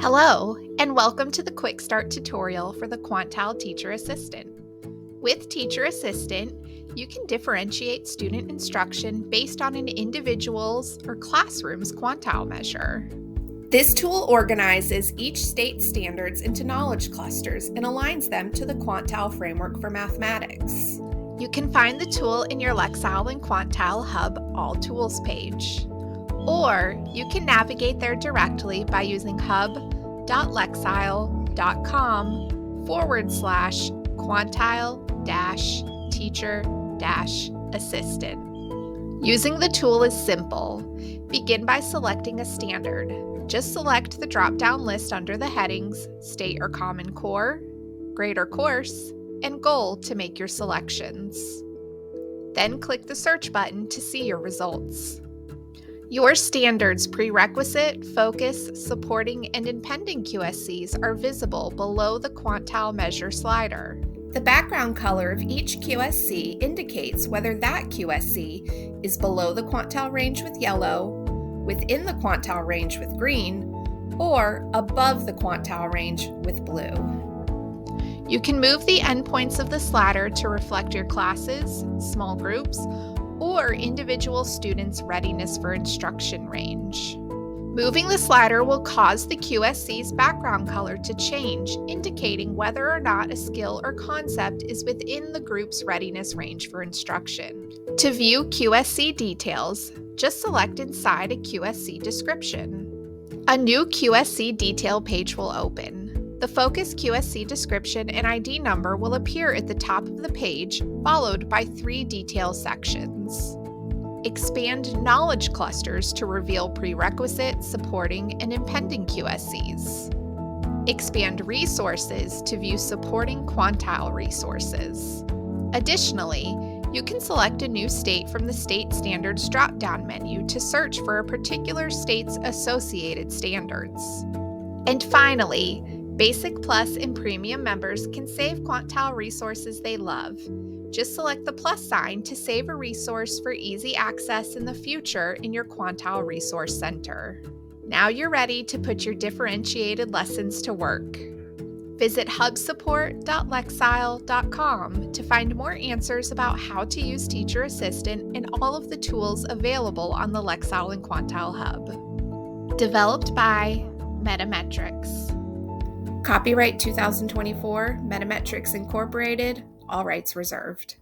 Hello, and welcome to the Quick Start tutorial for the Quantile Teacher Assistant. With Teacher Assistant, you can differentiate student instruction based on an individual's or classroom's quantile measure. This tool organizes each state's standards into knowledge clusters and aligns them to the Quantile framework for mathematics. You can find the tool in your Lexile and Quantile Hub All Tools page. Or you can navigate there directly by using hub.lexile.com/quantile-teacher-assistant. Using the tool is simple. Begin by selecting a standard. Just select the drop-down list under the headings State or Common Core, Grade or Course, and Goal to make your selections. Then click the search button to see your results. Your standards prerequisite, focus, supporting, and impending QSCs are visible below the quantile measure slider. The background color of each QSC indicates whether that QSC is below the quantile range with yellow, within the quantile range with green, or above the quantile range with blue. You can move the endpoints of the slider to reflect your classes, small groups, or individual students' readiness for instruction range. Moving the slider will cause the QSC's background color to change, indicating whether or not a skill or concept is within the group's readiness range for instruction. To view QSC details, just select inside a QSC description. A new QSC detail page will open. The Focus QSC description and ID number will appear at the top of the page, followed by 3 detail sections. Expand knowledge clusters to reveal prerequisite, supporting, and impending QSCs. Expand resources to view supporting quantile resources. Additionally, you can select a new state from the State Standards drop-down menu to search for a particular state's associated standards. And finally, Basic Plus and Premium members can save quantile resources they love. Just select the plus sign to save a resource for easy access in the future in your Quantile Resource Center. Now you're ready to put your differentiated lessons to work. Visit hubsupport.lexile.com to find more answers about how to use Teacher Assistant and all of the tools available on the Lexile and Quantile Hub. Developed by Metametrics. Copyright 2024, Metametrics Incorporated, all rights reserved.